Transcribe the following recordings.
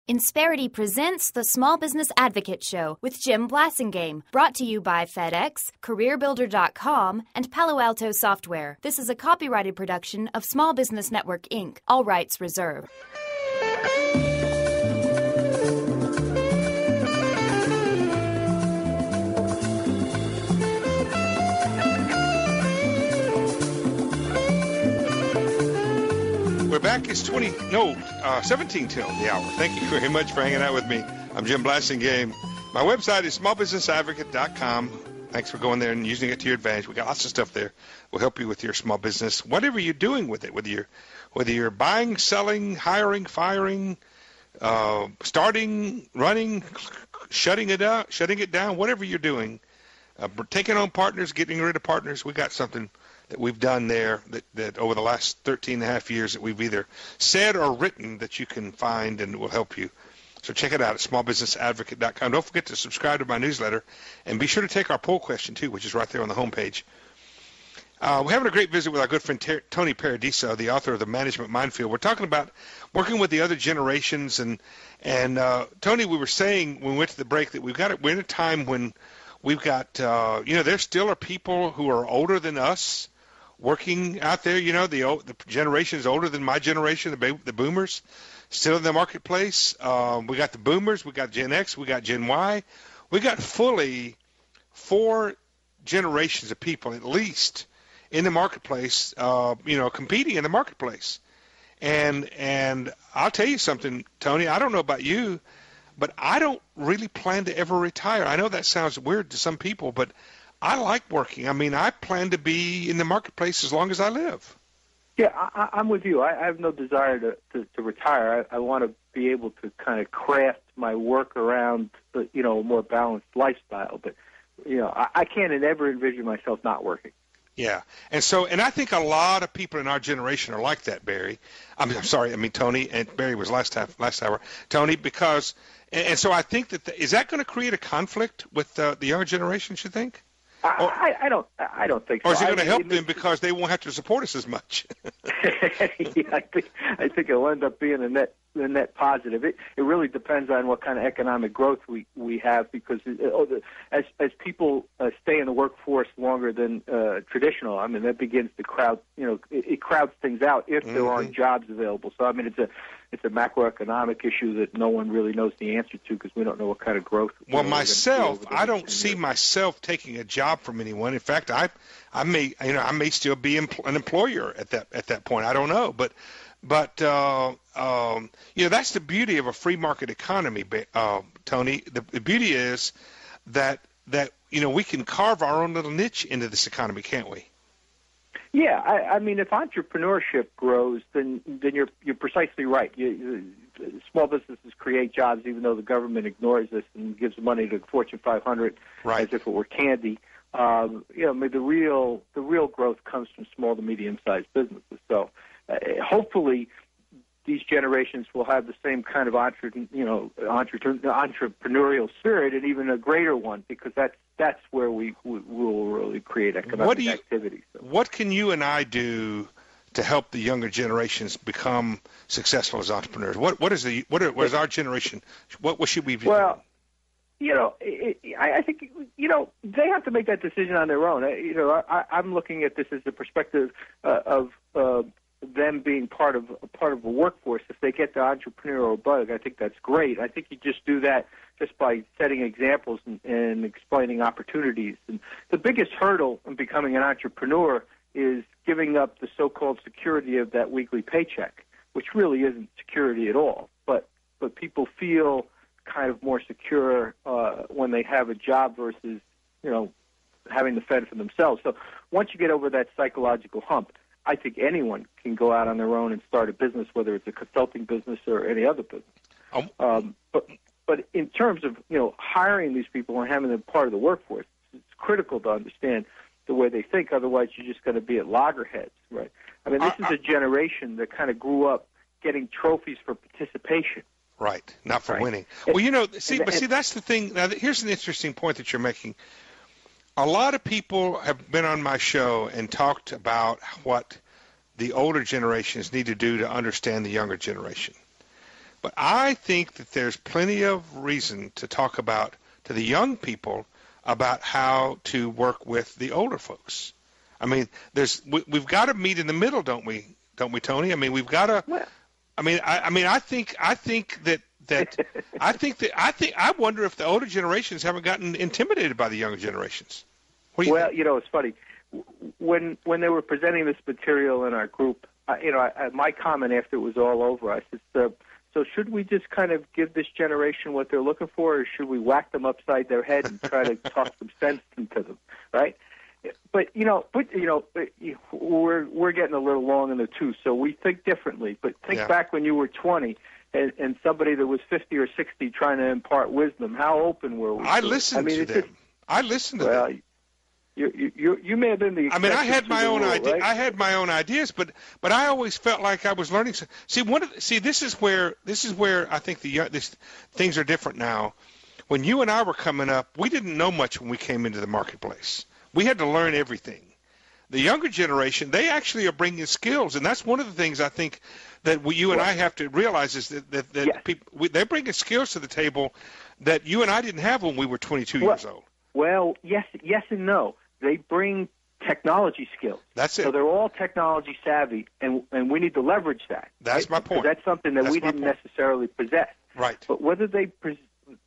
Insperity presents the Small Business Advocate Show with Jim Blasingame, brought to you by FedEx, CareerBuilder.com, and Palo Alto Software. This is a copyrighted production of Small Business Network, Inc., all rights reserved. We're back. It's 17 till the hour. Thank you very much for hanging out with me. I'm Jim Blasingame. My website is smallbusinessadvocate.com. Thanks for going there and using it to your advantage. We got lots of stuff there. We'll help you with your small business, whatever you're doing with it, whether you're buying, selling, hiring, firing, starting, running, shutting it down, whatever you're doing, taking on partners, getting rid of partners. We got something that we've done there that over the last 13 and a half years that we've either said or written that you can find and will help you. So check it out at smallbusinessadvocate.com. Don't forget to subscribe to my newsletter, and be sure to take our poll question, too, which is right there on the homepage. We're having a great visit with our good friend Tony Paradiso, the author of The Management Minefield. We're talking about working with the other generations. And Tony, we were saying when we went to the break that we're in a time when we've got, there still are people who are older than us working out there. The generation is older than my generation, the boomers, still in the marketplace. We got the boomers, we got Gen X, we got Gen Y. We got fully 4 generations of people at least in the marketplace, competing in the marketplace. And I'll tell you something, Tony, I don't know about you, but I don't really plan to ever retire. I know that sounds weird to some people, but I like working. I mean, I plan to be in the marketplace as long as I live. Yeah, I'm with you. I have no desire to retire. I want to be able to kind of craft my work around, a more balanced lifestyle. But, I can't ever envision myself not working. Yeah, and I think a lot of people in our generation are like that, Barry. Tony, and Barry was last hour. Tony, because, and so I think is that going to create a conflict with the younger generation, you think? I don't think so. Or is it going to help them because they won't have to support us as much? Yeah, I think it'll end up being a net positive. It really depends on what kind of economic growth we have, because as people stay in the workforce longer than traditional, I mean, that begins to crowd. It crowds things out if there aren't jobs available. So I mean, it's a macroeconomic issue that no one really knows the answer to, because we don't know what kind of growth. Well, myself, I don't see myself taking a job from anyone. In fact, I may still be an employer at that point. I don't know, but that's the beauty of a free market economy, Tony. The beauty is that we can carve our own little niche into this economy, can't we? Yeah, I mean, if entrepreneurship grows, then you're precisely right. Small businesses create jobs, even though the government ignores this and gives money to Fortune 500 as if it were candy. The real growth comes from small to medium-sized businesses. So hopefully these generations will have the same kind of entrepreneurial spirit, and even a greater one, because that's where we will really create economic activity. So. What can you and I do to help the younger generations become successful as entrepreneurs? What is our generation? What should we be doing? I think they have to make that decision on their own. I'm looking at this as the perspective of them being part of a workforce. If they get the entrepreneurial bug, I think that's great. I think you just do that just by setting examples and explaining opportunities. And the biggest hurdle in becoming an entrepreneur is giving up the so-called security of that weekly paycheck, which really isn't security at all. But people feel kind of more secure when they have a job versus having to fend for themselves. So once you get over that psychological hump, I think anyone can go out on their own and start a business, whether it's a consulting business or any other business. But in terms of hiring these people and having them part of the workforce, it's critical to understand the way they think. Otherwise, you're just going to be at loggerheads, right? I mean, this is a generation that kind of grew up getting trophies for participation. Right, not for winning. Well, see, that's the thing. Now, here's an interesting point that you're making. A lot of people have been on my show and talked about what the older generations need to do to understand the younger generation. But I think that there's plenty of reason to talk about to the young people about how to work with the older folks. I mean, we've got to meet in the middle, don't we, Tony? I mean, we've got to. Well, I think that I wonder if the older generations haven't gotten intimidated by the younger generations. What do you think? You know, it's funny. When they were presenting this material in our group, my comment after it was all over, I said, so should we just kind of give this generation what they're looking for, or should we whack them upside their head and try to talk some sense into them, right? But we're getting a little long in the tooth, so we think differently. But think back when you were 20 and somebody that was 50 or 60 trying to impart wisdom. How open were we? I listened to them. I listened to them. You may have been the. I mean, I had my own idea. Right? I had my own ideas, but I always felt like I was learning. This is where I think things are different now. When you and I were coming up, we didn't know much when we came into the marketplace. We had to learn everything. The younger generation, they actually are bringing skills, and that's one of the things I think that you and I have to realize is that yes. they're bringing skills to the table that you and I didn't have when we were 22 years old. Well, yes and no. They bring technology skills. That's it. So they're all technology savvy, and we need to leverage that. That's my point. That's something that we didn't necessarily possess. Right. But whether they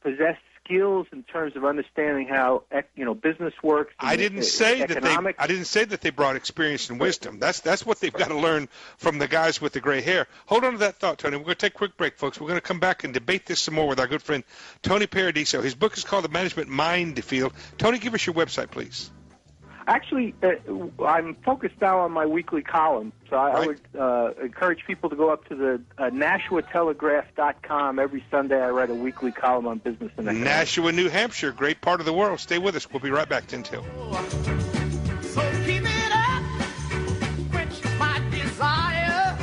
possess skills in terms of understanding how business works. I didn't say that they brought experience and wisdom. That's what they've got to learn from the guys with the gray hair. Hold on to that thought, Tony. We're going to take a quick break, folks. We're going to come back and debate this some more with our good friend Tony Paradiso. His book is called The Management Minefield. Tony, give us your website, please. Actually, I'm focused now on my weekly column, so I would encourage people to go up to the NashuaTelegraph.com. Every Sunday I write a weekly column on business and economics. Nashua, New Hampshire, great part of the world. Stay with us. We'll be right back, 10 till. So keep it up, quench my desire,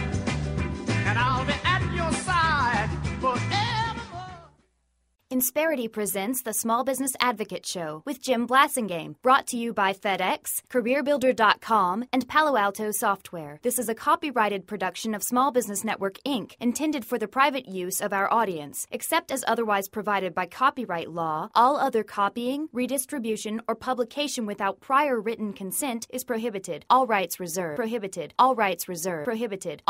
and I'll be at your side forever. Insperity presents the Small Business Advocate Show with Jim Blasingame, brought to you by FedEx, CareerBuilder.com, and Palo Alto Software. This is a copyrighted production of Small Business Network, Inc., intended for the private use of our audience. Except as otherwise provided by copyright law, all other copying, redistribution, or publication without prior written consent is prohibited. All rights reserved. Prohibited. All rights reserved. Prohibited.